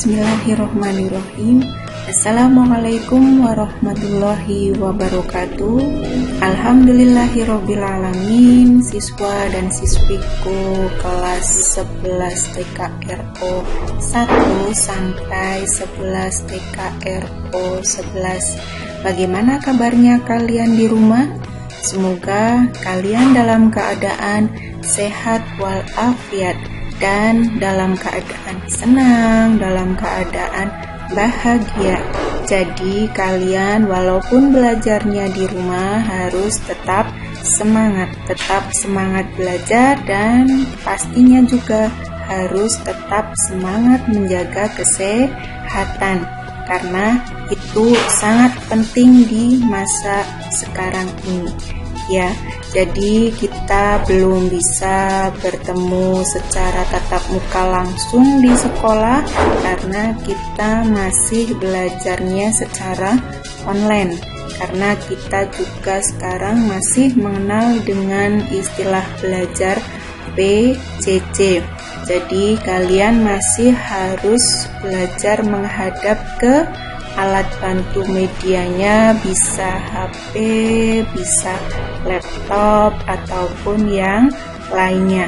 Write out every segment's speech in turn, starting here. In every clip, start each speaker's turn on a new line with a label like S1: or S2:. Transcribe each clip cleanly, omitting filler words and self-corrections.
S1: Bismillahirrohmanirrohim. Assalamualaikum warahmatullahi wabarakatuh. Alhamdulillahirrabbilalamin. Siswa dan siswiku kelas 11 TKRO 1 sampai 11 TKRO 11. Bagaimana kabarnya kalian di rumah? Semoga kalian dalam keadaan sehat walafiat dan dalam keadaan senang, dalam keadaan bahagia. Jadi kalian walaupun belajarnya di rumah harus tetap semangat belajar, dan pastinya juga harus tetap semangat menjaga kesehatan, karena itu sangat penting di masa sekarang ini ya. Jadi kita belum bisa bertemu secara tatap muka langsung di sekolah karena kita masih belajarnya secara online, karena kita juga sekarang masih mengenal dengan istilah belajar PJJ. Jadi kalian masih harus belajar menghadap ke alat bantu medianya, bisa HP, bisa laptop, ataupun yang lainnya.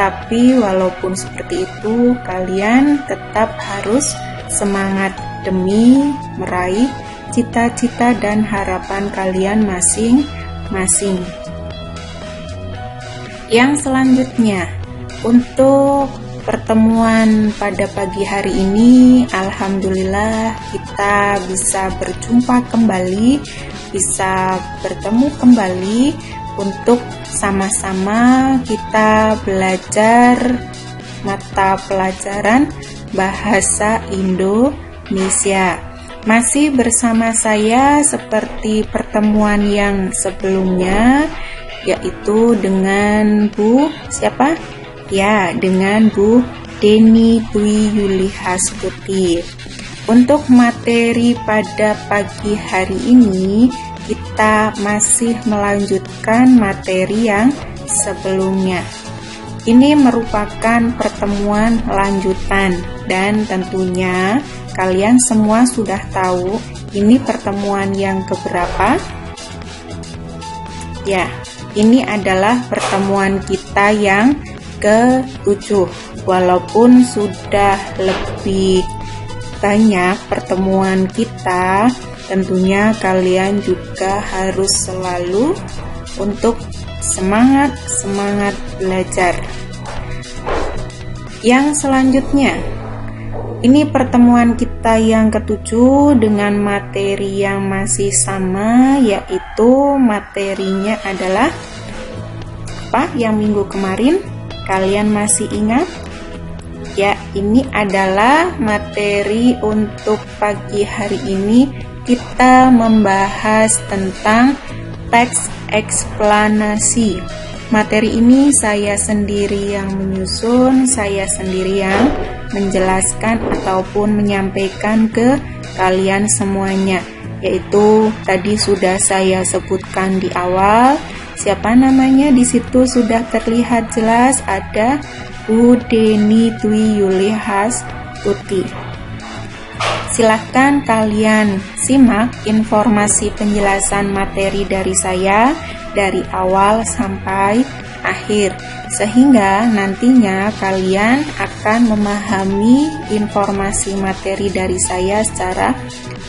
S1: Tapi walaupun seperti itu, kalian tetap harus semangat demi meraih cita-cita dan harapan kalian masing-masing. Yang selanjutnya, untuk pertemuan pada pagi hari ini, alhamdulillah kita bisa berjumpa kembali, bisa bertemu kembali untuk sama-sama kita belajar mata pelajaran Bahasa Indonesia. Masih bersama saya seperti pertemuan yang sebelumnya, yaitu dengan Bu siapa? Ya, dengan Bu Deni Dwi Yuli Hastuti. Untuk materi pada pagi hari ini, kita masih melanjutkan materi yang sebelumnya. Ini merupakan pertemuan lanjutan, dan tentunya kalian semua sudah tahu ini pertemuan yang keberapa? Ya, ini adalah pertemuan kita yang ke-7. Walaupun sudah lebih banyak pertemuan kita, tentunya kalian juga harus selalu untuk semangat belajar. Yang selanjutnya, ini pertemuan kita yang ke-7 dengan materi yang masih sama, yaitu materinya adalah apa yang minggu kemarin? Kalian masih ingat? Ya, ini adalah materi untuk pagi hari ini. Kita membahas tentang teks eksplanasi. Materi ini saya sendiri yang menyusun, saya sendiri yang menjelaskan ataupun menyampaikan ke kalian semuanya. Yaitu tadi sudah saya sebutkan di awal. Siapa namanya? Di situ sudah terlihat jelas, ada Bu Deni Dwi Yuli Hastuti. Silahkan kalian simak informasi penjelasan materi dari saya dari awal sampai akhir, sehingga nantinya kalian akan memahami informasi materi dari saya secara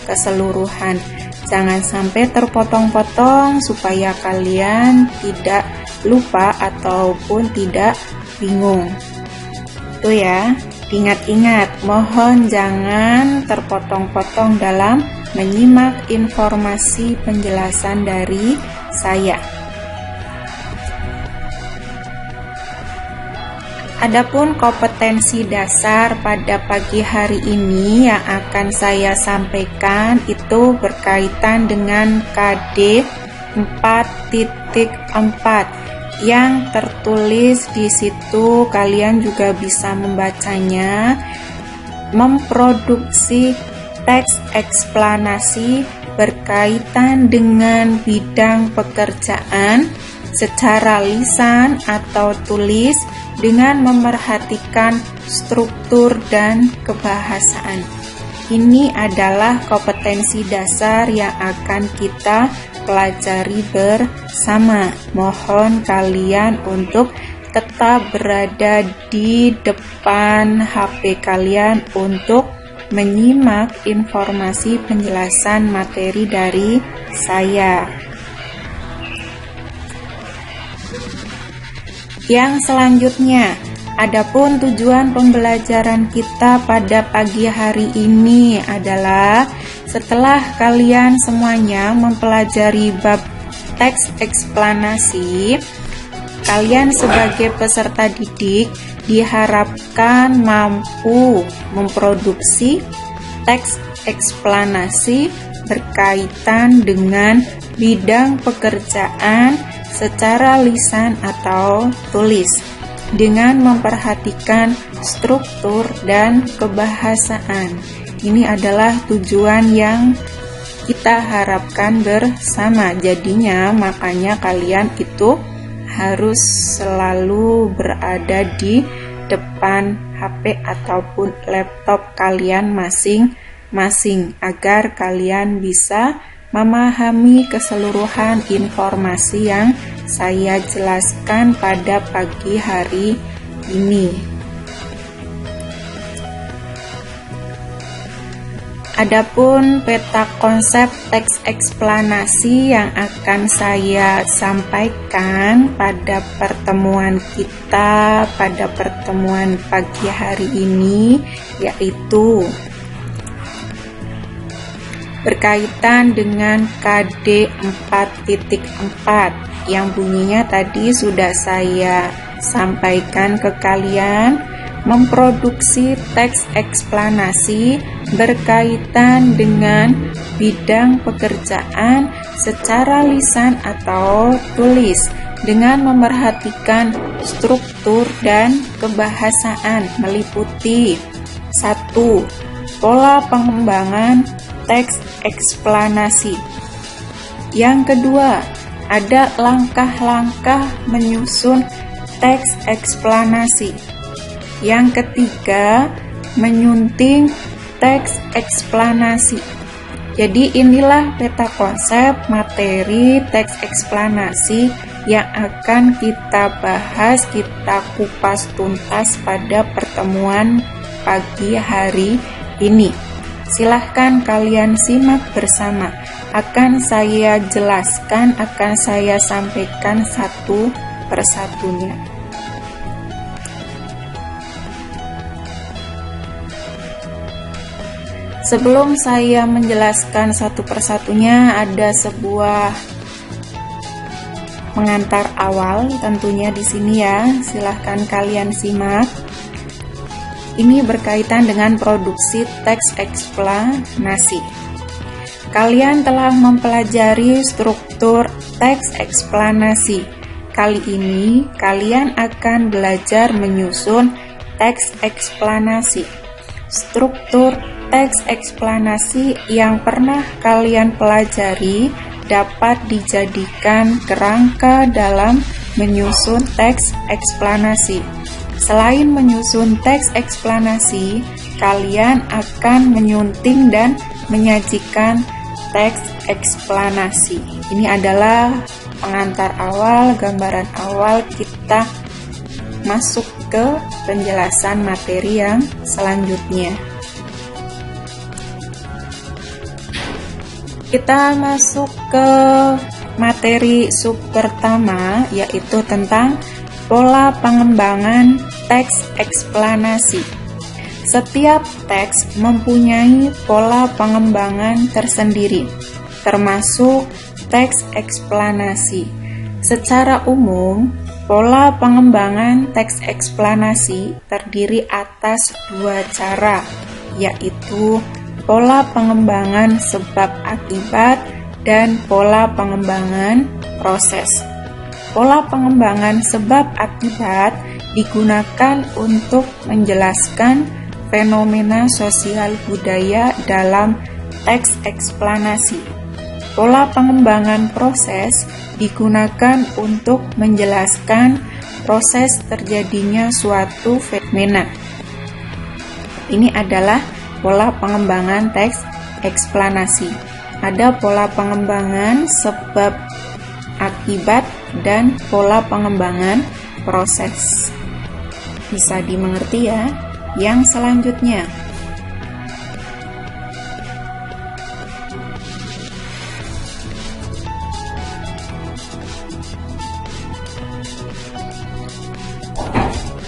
S1: keseluruhan. Jangan sampai terpotong-potong supaya kalian tidak lupa ataupun tidak bingung. Tuh ya, ingat-ingat, mohon jangan terpotong-potong dalam menyimak informasi penjelasan dari saya. Adapun kompetensi dasar pada pagi hari ini yang akan saya sampaikan itu berkaitan dengan KD 4.4 yang tertulis di situ. Kalian juga bisa membacanya. Memproduksi teks eksplanasi berkaitan dengan bidang pekerjaan secara lisan atau tulis dengan memerhatikan struktur dan kebahasaan. Ini adalah kompetensi dasar yang akan kita pelajari bersama. Mohon kalian untuk tetap berada di depan HP kalian untuk menyimak informasi penjelasan materi dari saya. Yang selanjutnya, adapun tujuan pembelajaran kita pada pagi hari ini adalah setelah kalian semuanya mempelajari bab teks eksplanasi, kalian sebagai peserta didik diharapkan mampu memproduksi teks eksplanasi berkaitan dengan bidang pekerjaan secara lisan atau tulis dengan memperhatikan struktur dan kebahasaan. Ini adalah tujuan yang kita harapkan bersama. Jadinya makanya kalian itu harus selalu berada di depan HP ataupun laptop kalian masing-masing agar kalian bisa memahami keseluruhan informasi yang saya jelaskan pada pagi hari ini. Adapun peta konsep teks eksplanasi yang akan saya sampaikan pada pertemuan kita pada pertemuan pagi hari ini yaitu berkaitan dengan KD 4.4 yang bunyinya tadi sudah saya sampaikan ke kalian. Memproduksi teks eksplanasi berkaitan dengan bidang pekerjaan secara lisan atau tulis dengan memerhatikan struktur dan kebahasaan meliputi 1. Pola pengembangan teks eksplanasi. Yang kedua, ada langkah-langkah menyusun teks eksplanasi. Yang ketiga, menyunting teks eksplanasi. Jadi inilah peta konsep materi teks eksplanasi yang akan kita bahas, kita kupas tuntas pada pertemuan pagi hari ini. Silahkan kalian simak bersama. Akan saya jelaskan, akan saya sampaikan satu persatunya. Sebelum saya menjelaskan satu persatunya, ada sebuah pengantar awal tentunya di sini ya. Silahkan kalian simak. Ini berkaitan dengan produksi teks eksplanasi. Kalian telah mempelajari struktur teks eksplanasi. Kali ini kalian akan belajar menyusun teks eksplanasi. Struktur teks eksplanasi yang pernah kalian pelajari dapat dijadikan kerangka dalam menyusun teks eksplanasi. Selain menyusun teks eksplanasi, kalian akan menyunting dan menyajikan teks eksplanasi. Ini adalah pengantar awal, gambaran awal kita masuk ke penjelasan materi yang selanjutnya. Kita masuk ke materi sub pertama, yaitu tentang pola pengembangan teks eksplanasi. Setiap teks mempunyai pola pengembangan tersendiri, termasuk teks eksplanasi. Secara umum, pola pengembangan teks eksplanasi terdiri atas dua cara, yaitu pola pengembangan sebab akibat dan pola pengembangan proses. Pola pengembangan sebab akibat digunakan untuk menjelaskan fenomena sosial budaya dalam teks eksplanasi. Pola pengembangan proses digunakan untuk menjelaskan proses terjadinya suatu fenomena. Ini adalah pola pengembangan teks eksplanasi. Ada pola pengembangan sebab akibat dan pola pengembangan proses. Bisa dimengerti ya? Yang selanjutnya,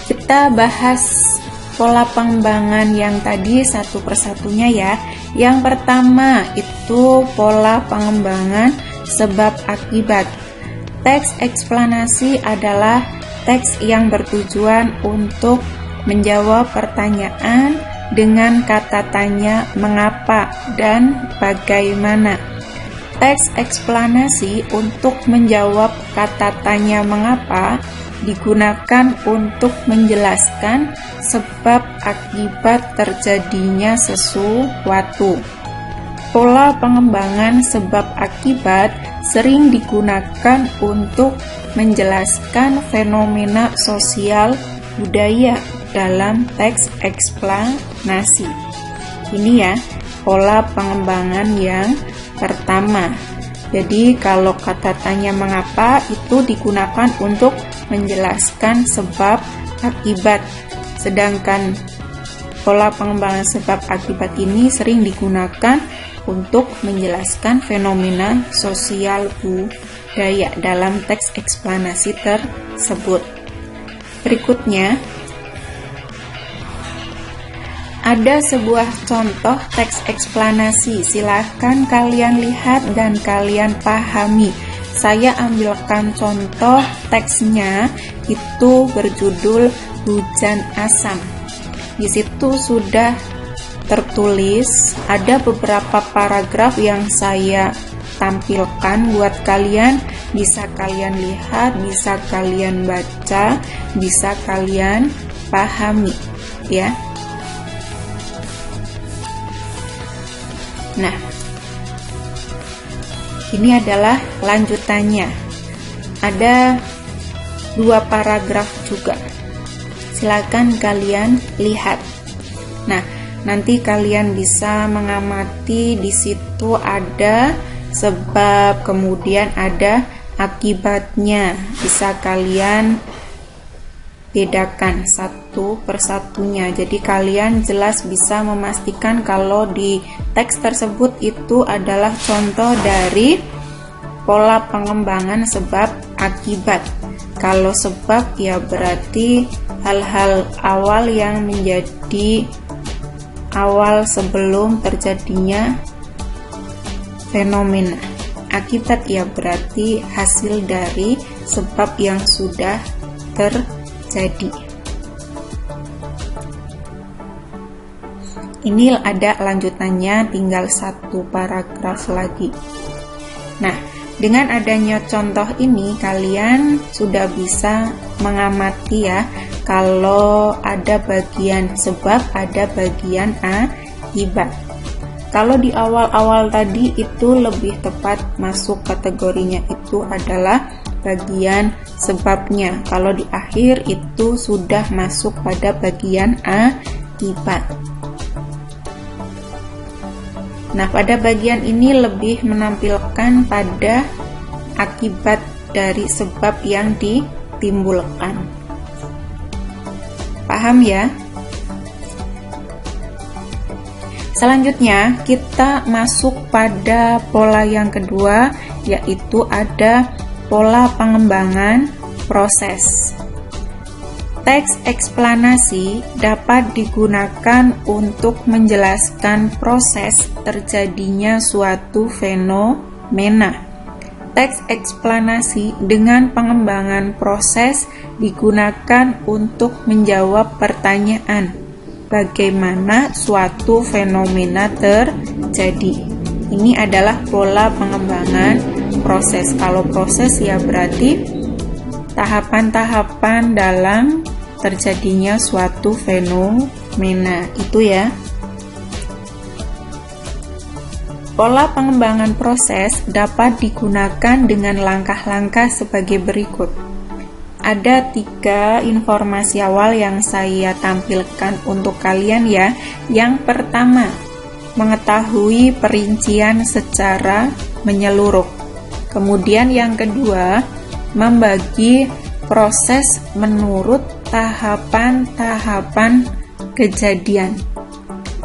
S1: kita bahas pola pengembangan yang tadi satu persatunya ya. Yang pertama itu pola pengembangan sebab akibat. Teks eksplanasi adalah teks yang bertujuan untuk menjawab pertanyaan dengan kata tanya mengapa dan bagaimana. Teks eksplanasi untuk menjawab kata tanya mengapa digunakan untuk menjelaskan sebab akibat terjadinya sesuatu. Pola pengembangan sebab akibat sering digunakan untuk menjelaskan fenomena sosial budaya dalam teks eksplanasi. Ini ya, pola pengembangan yang pertama. Jadi kalau kata tanya mengapa itu digunakan untuk menjelaskan sebab akibat. Sedangkan pola pengembangan sebab akibat ini sering digunakan untuk menjelaskan fenomena sosial budaya dalam teks eksplanasi tersebut. Berikutnya, ada sebuah contoh teks eksplanasi. Silahkan kalian lihat dan kalian pahami. Saya ambilkan contoh teksnya, itu berjudul Hujan Asam. Di situ sudah tertulis, ada beberapa paragraf yang saya tampilkan buat kalian. Bisa kalian lihat, bisa kalian baca, bisa kalian pahami ya. Nah, ini adalah lanjutannya. Ada 2 paragraf juga. Silakan kalian lihat. Nah, nanti kalian bisa mengamati di situ ada sebab, kemudian ada akibatnya. Bisa kalian bedakan satu persatunya. Jadi kalian jelas bisa memastikan kalau di teks tersebut itu adalah contoh dari pola pengembangan sebab akibat. Kalau sebab ya berarti hal-hal awal yang menjadi awal sebelum terjadinya fenomena. Akibat ya berarti hasil dari sebab yang sudah terjadi. Ini ada lanjutannya, tinggal 1 paragraf lagi. Nah, dengan adanya contoh ini kalian sudah bisa mengamati ya, kalau ada bagian sebab, ada bagian akibat. Kalau di awal-awal tadi itu lebih tepat masuk kategorinya itu adalah bagian sebabnya. Kalau di akhir itu sudah masuk pada bagian akibat. Nah, pada bagian ini lebih menampilkan pada akibat dari sebab yang ditimbulkan. Paham ya? Selanjutnya kita masuk pada pola yang kedua, yaitu ada pola pengembangan proses. Teks eksplanasi dapat digunakan untuk menjelaskan proses terjadinya suatu fenomena. Teks eksplanasi dengan pengembangan proses digunakan untuk menjawab pertanyaan, bagaimana suatu fenomena terjadi. Ini adalah pola pengembangan proses. Kalau proses ya berarti tahapan-tahapan dalam terjadinya suatu fenomena itu ya. Pola pengembangan proses dapat digunakan dengan langkah-langkah sebagai berikut. Ada 3 informasi awal yang saya tampilkan untuk kalian ya. Yang pertama, mengetahui perincian secara menyeluruh. Kemudian yang kedua, membagi proses menurut tahapan-tahapan kejadian.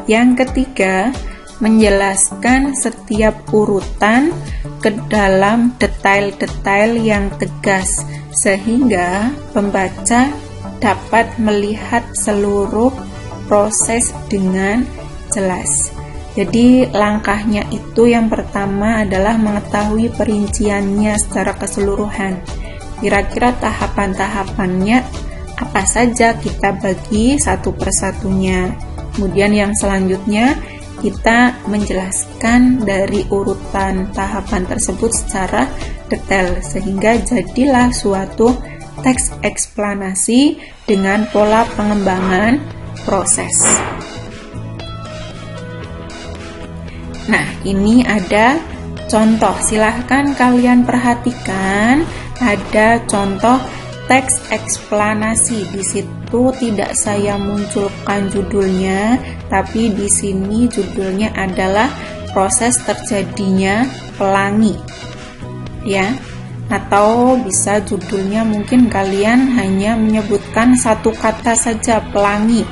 S1: Yang ketiga, menjelaskan setiap urutan ke dalam detail-detail yang tegas, sehingga pembaca dapat melihat seluruh proses dengan jelas. Jadi langkahnya itu yang pertama adalah mengetahui perinciannya secara keseluruhan. Kira-kira tahapan-tahapannya apa saja, kita bagi satu persatunya. Kemudian yang selanjutnya kita menjelaskan dari urutan tahapan tersebut secara detail, sehingga jadilah suatu teks eksplanasi dengan pola pengembangan proses. Nah, ini ada contoh. Silahkan kalian perhatikan, ada contoh teks eksplanasi. Di situ tidak saya munculkan judulnya, tapi di sini judulnya adalah proses terjadinya pelangi. Ya. Atau bisa judulnya mungkin kalian hanya menyebutkan satu kata saja, pelangi.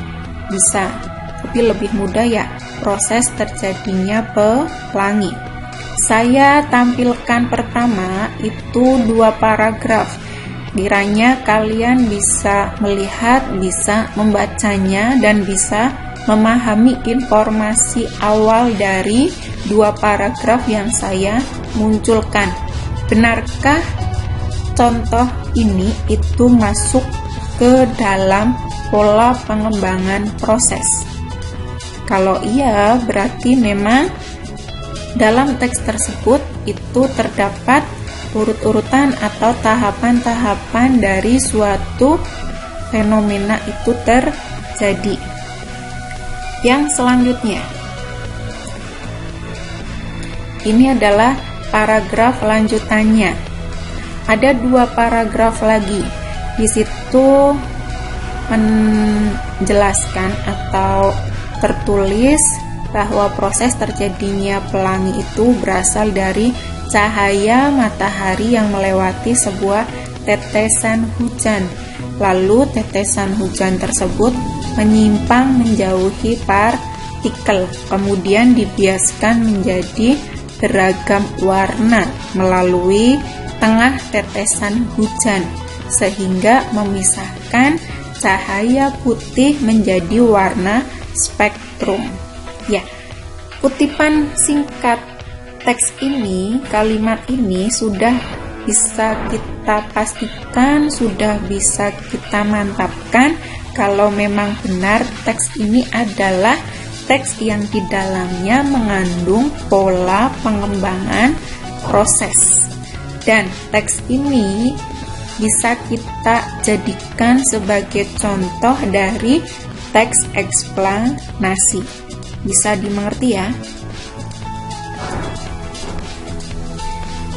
S1: Bisa. Tapi lebih mudah ya, proses terjadinya pelangi. Saya tampilkan pertama itu 2 paragraf. Kiranya kalian bisa melihat, bisa membacanya, dan bisa memahami informasi awal dari 2 paragraf yang saya munculkan. Benarkah contoh ini itu masuk ke dalam pola pengembangan proses? Kalau iya, berarti memang dalam teks tersebut itu terdapat urut-urutan atau tahapan-tahapan dari suatu fenomena itu terjadi. Yang selanjutnya, ini adalah paragraf lanjutannya. Ada 2 paragraf lagi. Di situ menjelaskan atau tertulis bahwa proses terjadinya pelangi itu berasal dari cahaya matahari yang melewati sebuah tetesan hujan. Lalu tetesan hujan tersebut menyimpang menjauhi partikel, kemudian dibiaskan menjadi beragam warna melalui tengah tetesan hujan, sehingga memisahkan cahaya putih menjadi warna spektrum. Ya, kutipan singkat teks ini, kalimat ini sudah bisa kita pastikan, sudah bisa kita mantapkan kalau memang benar teks ini adalah teks yang di dalamnya mengandung pola pengembangan proses. Dan teks ini bisa kita jadikan sebagai contoh dari teks eksplanasi. Bisa dimengerti ya?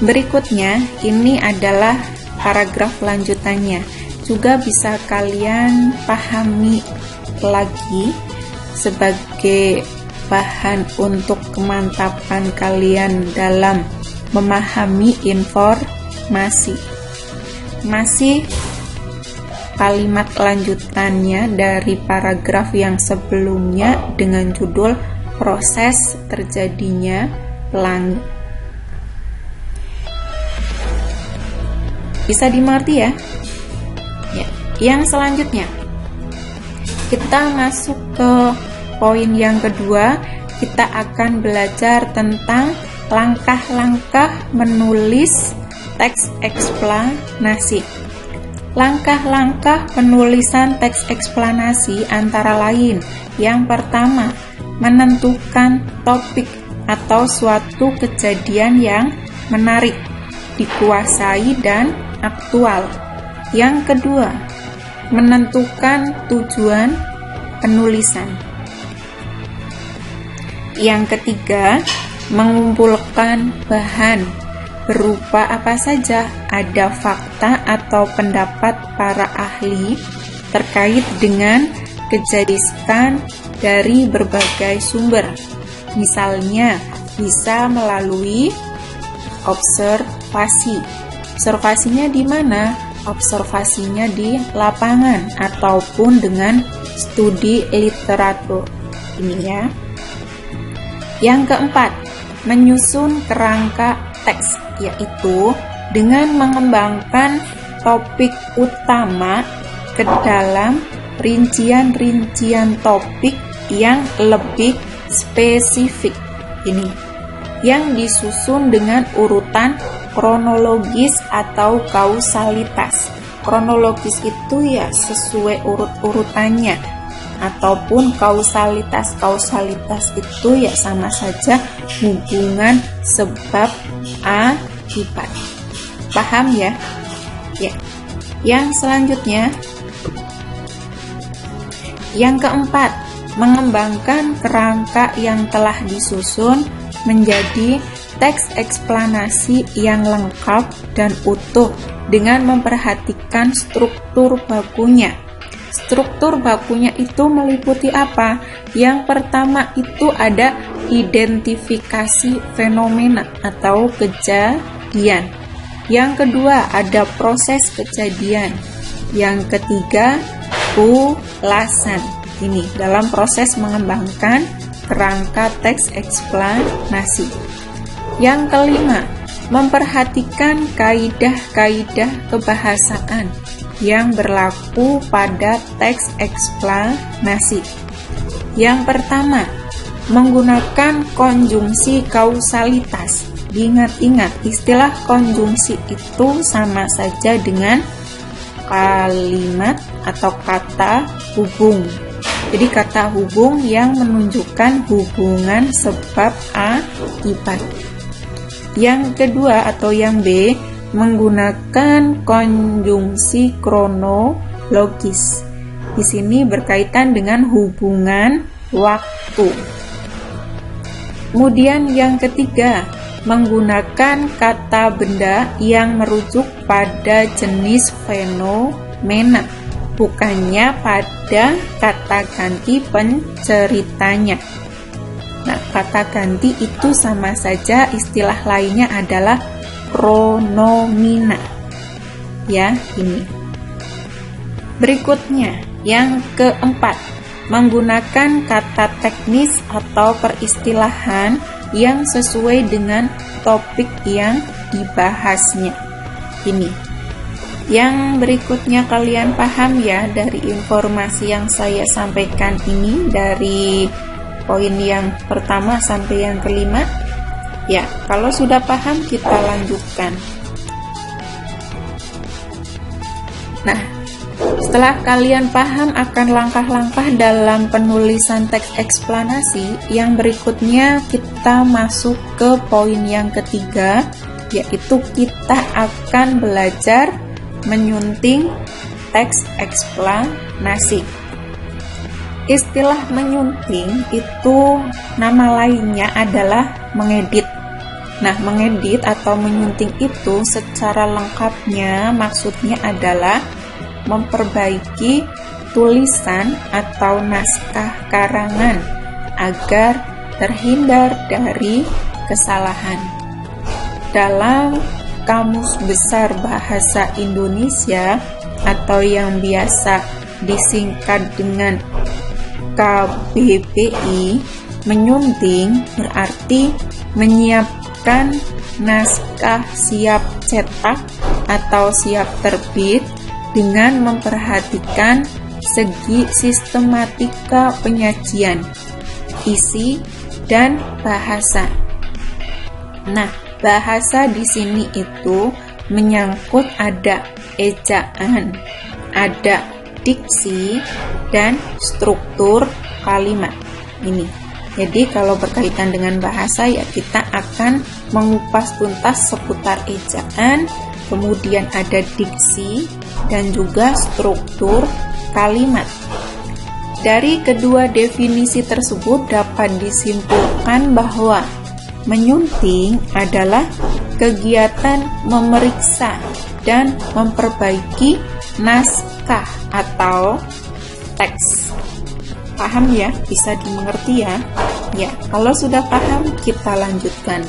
S1: Berikutnya, ini adalah paragraf lanjutannya. Juga bisa kalian pahami lagi sebagai bahan untuk kemantapan kalian dalam memahami informasi. Masih kalimat lanjutannya dari paragraf yang sebelumnya dengan judul proses terjadinya pelangi. Bisa dimengerti ya? Ya. Yang selanjutnya, kita masuk ke poin yang kedua. Kita akan belajar tentang langkah-langkah menulis teks eksplanasi. Langkah-langkah penulisan teks eksplanasi antara lain: yang pertama, menentukan topik atau suatu kejadian yang menarik, dikuasai dan aktual. Yang kedua, menentukan tujuan penulisan. Yang ketiga, mengumpulkan bahan berupa apa saja, ada fakta atau pendapat para ahli terkait dengan kejadian dari berbagai sumber. Misalnya, bisa melalui observasi. Observasinya di mana? Observasinya di lapangan ataupun dengan studi literatur. Ini ya. Yang keempat, menyusun kerangka teks, yaitu dengan mengembangkan topik utama ke dalam rincian-rincian topik yang lebih spesifik. Ini yang disusun dengan urutan kronologis atau kausalitas. Kronologis itu ya sesuai urut-urutannya, ataupun kausalitas. Kausalitas itu ya sama saja hubungan sebab akibat. Paham ya? Ya. Yang selanjutnya, yang keempat, mengembangkan kerangka yang telah disusun menjadi teks eksplanasi yang lengkap dan utuh dengan memperhatikan struktur bakunya. Struktur bakunya itu meliputi apa? Yang pertama itu ada identifikasi fenomena atau kejadian. Yang kedua ada proses kejadian. Yang ketiga ulasan. Ini dalam proses mengembangkan kerangka teks eksplanasi. Yang kelima, memperhatikan kaidah-kaidah kebahasaan yang berlaku pada teks eksplanasi. Yang pertama, menggunakan konjungsi kausalitas. Ingat-ingat, istilah konjungsi itu sama saja dengan kalimat atau kata hubung. Jadi kata hubung yang menunjukkan hubungan sebab akibat. Yang kedua atau yang B, menggunakan konjungsi kronologis. Di sini berkaitan dengan hubungan waktu. Kemudian yang ketiga, menggunakan kata benda yang merujuk pada jenis fenomena, bukannya pada kata ganti penceritanya. Nah, kata ganti itu sama saja istilah lainnya adalah pronomina. Ya, ini. Berikutnya, yang keempat, menggunakan kata teknis atau peristilahan yang sesuai dengan topik yang dibahasnya. Ini. Yang berikutnya kalian paham ya dari informasi yang saya sampaikan ini, dari poin yang pertama sampai yang kelima? Ya, kalau sudah paham kita lanjutkan. Nah, setelah kalian paham akan langkah-langkah dalam penulisan teks eksplanasi, yang berikutnya kita masuk ke poin yang ketiga, yaitu kita akan belajar menyunting teks eksplanasi. Istilah menyunting itu nama lainnya adalah mengedit. Nah, mengedit atau menyunting itu secara lengkapnya maksudnya adalah memperbaiki tulisan atau naskah karangan agar terhindar dari kesalahan. Dalam Kamus Besar Bahasa Indonesia atau yang biasa disingkat dengan KBBI, menyunting berarti menyiapkan naskah siap cetak atau siap terbit dengan memperhatikan segi sistematika penyajian, isi, dan bahasa. Nah, bahasa di sini itu menyangkut ada ejaan, ada diksi, dan struktur kalimat. Ini. Jadi kalau berkaitan dengan bahasa ya kita akan mengupas tuntas seputar ejaan, kemudian ada diksi, dan juga struktur kalimat. Dari kedua definisi tersebut dapat disimpulkan bahwa Menyunting adalah kegiatan memeriksa dan memperbaiki naskah atau teks. Paham ya? Bisa dimengerti ya? Ya, kalau sudah paham, kita lanjutkan.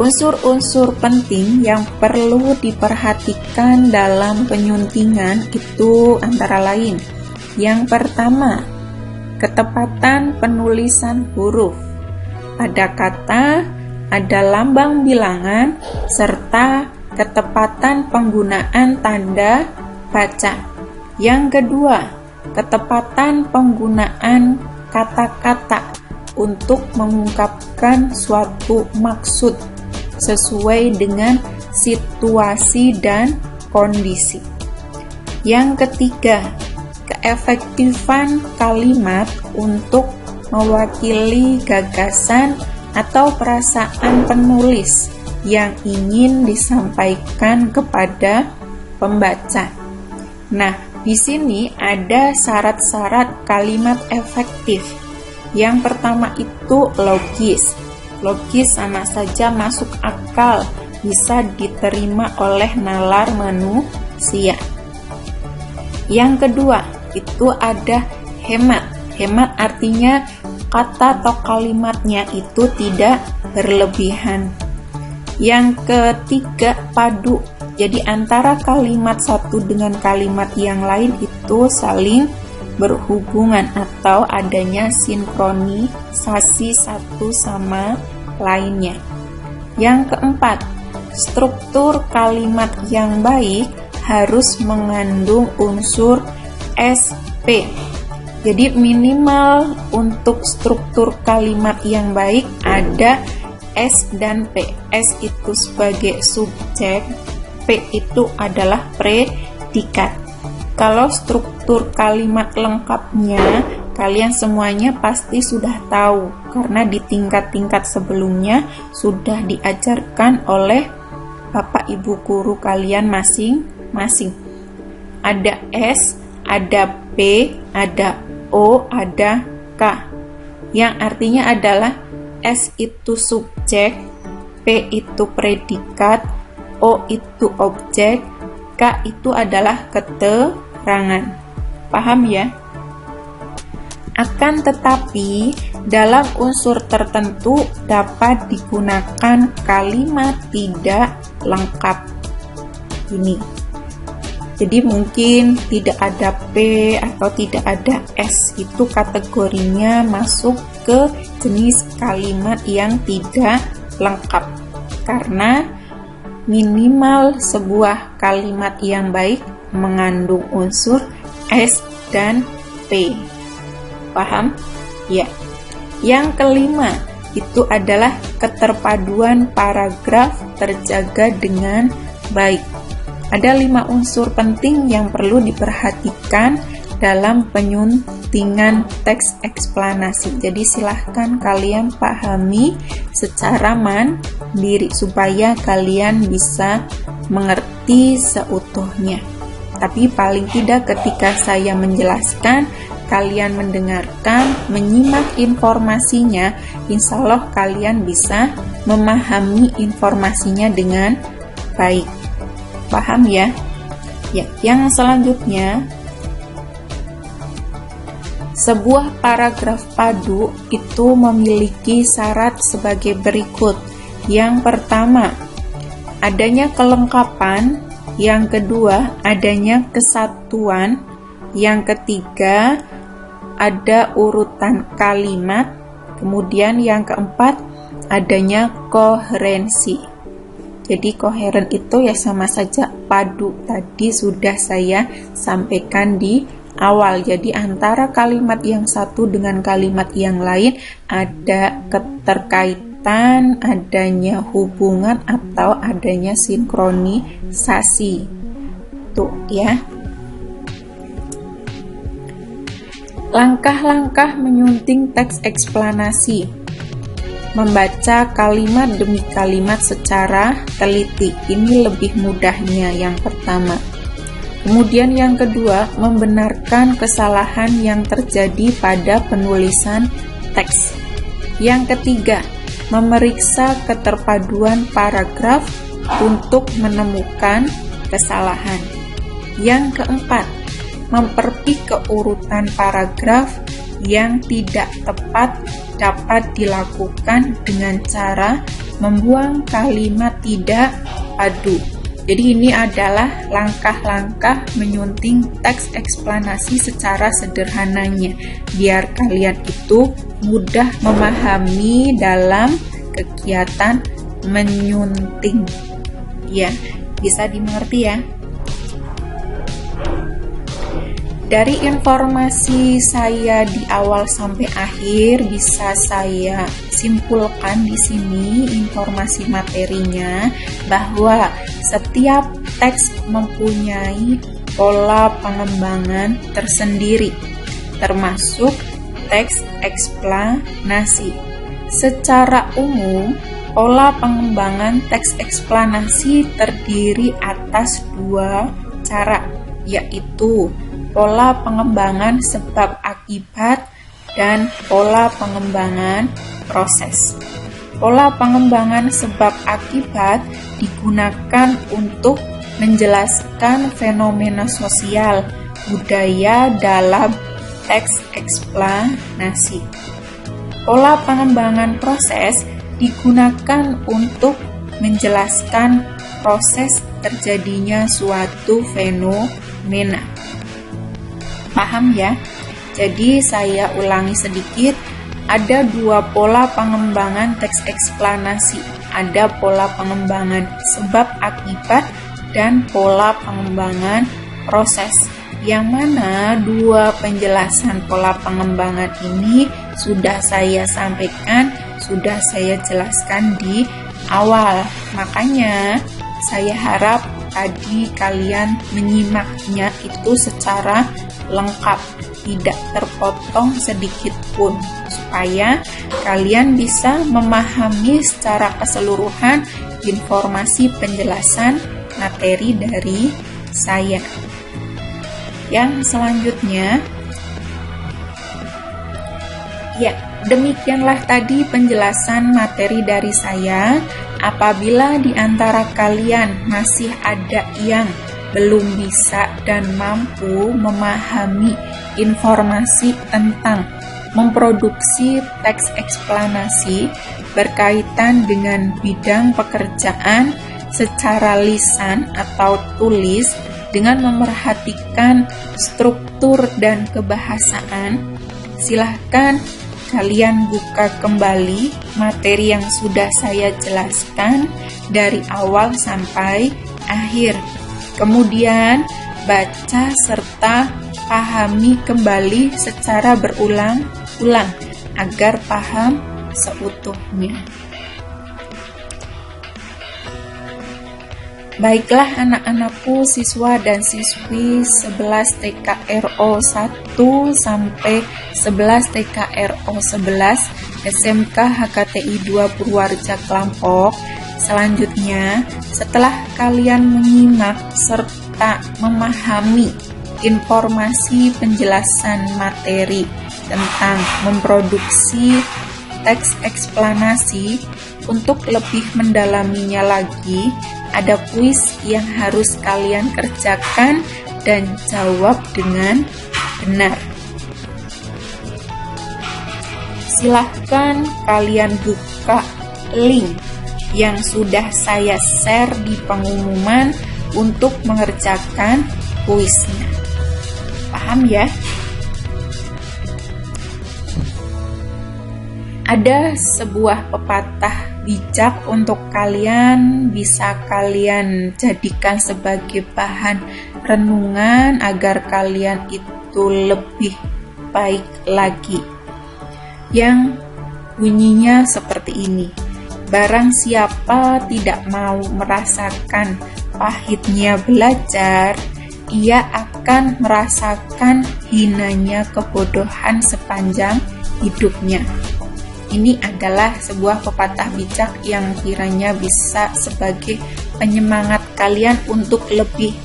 S1: Unsur-unsur penting yang perlu diperhatikan dalam penyuntingan itu antara lain. Yang pertama, ketepatan penulisan huruf. Ada kata, ada lambang bilangan, serta ketepatan penggunaan tanda baca. Yang kedua, ketepatan penggunaan kata-kata untuk mengungkapkan suatu maksud sesuai dengan situasi dan kondisi. Yang ketiga, keefektifan kalimat untuk mewakili gagasan atau perasaan penulis yang ingin disampaikan kepada pembaca. Nah, di sini ada syarat-syarat kalimat efektif. Yang pertama itu logis. Logis sama saja masuk akal, bisa diterima oleh nalar manusia. Yang kedua, itu ada hemat. Hemat artinya kata atau kalimatnya itu tidak berlebihan. Yang ketiga, padu. Jadi antara kalimat satu dengan kalimat yang lain itu saling berhubungan atau adanya sinkronisasi satu sama lainnya. Yang keempat, struktur kalimat yang baik harus mengandung unsur SP. Jadi minimal untuk struktur kalimat yang baik ada S dan P. S itu sebagai subjek, P itu adalah predikat. Kalau struktur kalimat lengkapnya, kalian semuanya pasti sudah tahu karena di tingkat-tingkat sebelumnya sudah diajarkan oleh Bapak Ibu guru kalian masing-masing. Ada S, ada P, ada O, ada K. Yang artinya adalah S itu subjek, P itu predikat, O itu objek, K itu adalah keterangan. Paham ya? Akan tetapi, dalam unsur tertentu dapat digunakan kalimat tidak lengkap. Ini. Jadi mungkin tidak ada P atau tidak ada S, itu kategorinya masuk ke jenis kalimat yang tidak lengkap. Karena minimal sebuah kalimat yang baik mengandung unsur S dan P. Paham? Ya. Yang kelima, itu adalah keterpaduan paragraf terjaga dengan baik. Ada 5 unsur penting yang perlu diperhatikan dalam penyuntingan teks eksplanasi. Jadi silahkan kalian pahami secara mandiri supaya kalian bisa mengerti seutuhnya. Tapi paling tidak ketika saya menjelaskan, kalian mendengarkan, menyimak informasinya, insya Allah kalian bisa memahami informasinya dengan baik. Paham ya? Ya, yang selanjutnya, sebuah paragraf padu itu memiliki syarat sebagai berikut. Yang pertama, adanya kelengkapan. Yang kedua, adanya kesatuan. Yang ketiga, ada urutan kalimat. Kemudian yang keempat, adanya koherensi. Jadi koheren itu ya sama saja padu. Tadi sudah saya sampaikan di awal. Jadi antara kalimat yang satu dengan kalimat yang lain ada keterkaitan, adanya hubungan atau adanya sinkronisasi. Tuh ya. Langkah-langkah menyunting teks eksplanasi. Membaca kalimat demi kalimat secara teliti. Ini lebih mudahnya yang pertama. Kemudian yang kedua, membenarkan kesalahan yang terjadi pada penulisan teks. Yang ketiga, memeriksa keterpaduan paragraf untuk menemukan kesalahan. Yang keempat, memperbaiki keurutan paragraf yang tidak tepat dapat dilakukan dengan cara membuang kalimat tidak padu. Jadi ini adalah langkah-langkah menyunting teks eksplanasi secara sederhananya, biar kalian itu mudah memahami dalam kegiatan menyunting. Ya, bisa dimengerti ya. Dari informasi saya di awal sampai akhir bisa saya simpulkan di sini informasi materinya bahwa setiap teks mempunyai pola pengembangan tersendiri, termasuk teks eksplanasi. Secara umum, pola pengembangan teks eksplanasi terdiri atas dua cara, yaitu pola pengembangan sebab akibat dan pola pengembangan proses. Pola pengembangan sebab akibat digunakan untuk menjelaskan fenomena sosial budaya dalam teks eksplanasi. Pola pengembangan proses digunakan untuk menjelaskan proses terjadinya suatu fenomena. Paham ya? Jadi saya ulangi sedikit, ada dua pola pengembangan teks eksplanasi. Ada pola pengembangan sebab akibat dan pola pengembangan proses. Yang mana dua penjelasan pola pengembangan ini sudah saya sampaikan, sudah saya jelaskan di awal. Makanya saya harap tadi kalian menyimaknya itu secara lengkap, tidak terpotong sedikit pun, supaya kalian bisa memahami secara keseluruhan informasi penjelasan materi dari saya. Yang selanjutnya, ya, demikianlah tadi penjelasan materi dari saya. Apabila di antara kalian masih ada yang belum bisa dan mampu memahami informasi tentang memproduksi teks eksplanasi berkaitan dengan bidang pekerjaan secara lisan atau tulis dengan memerhatikan struktur dan kebahasaan, silahkan kalian buka kembali materi yang sudah saya jelaskan dari awal sampai akhir. Kemudian baca serta pahami kembali secara berulang-ulang agar paham seutuhnya. Baiklah anak-anakku, siswa dan siswi 11 TKRO 1 sampai 11 TKRO 11 SMK HKTI 2 Purwareja Klampok. Selanjutnya, setelah kalian menyimak serta memahami informasi penjelasan materi tentang memproduksi teks eksplanasi, untuk lebih mendalaminya lagi, ada kuis yang harus kalian kerjakan dan jawab dengan benar. Silahkan kalian buka link yang sudah saya share di pengumuman untuk mengerjakan kuisnya. Paham ya? Ada sebuah pepatah bijak untuk kalian, bisa kalian jadikan sebagai bahan renungan agar kalian itu lebih baik lagi. Yang bunyinya seperti ini: barang siapa tidak mau merasakan pahitnya belajar, ia akan merasakan hinanya kebodohan sepanjang hidupnya. Ini adalah sebuah pepatah bijak yang kiranya bisa sebagai penyemangat kalian untuk lebih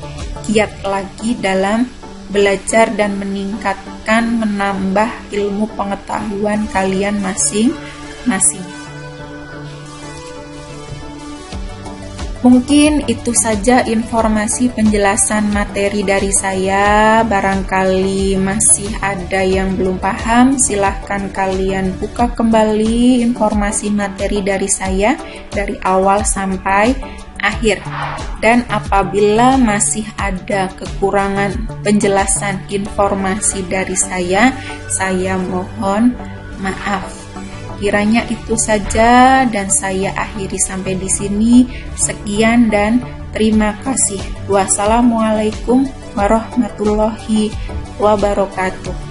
S1: giat lagi dalam belajar dan meningkatkan, menambah ilmu pengetahuan kalian masing-masing. masing-masing. Mungkin itu saja informasi penjelasan materi dari saya. Barangkali masih ada yang belum paham, silahkan kalian buka kembali informasi materi dari saya dari awal sampai akhir. Dan apabila masih ada kekurangan penjelasan informasi dari saya mohon maaf. Kiranya itu saja dan saya akhiri sampai di sini. Sekian dan terima kasih. Wassalamualaikum warahmatullahi wabarakatuh.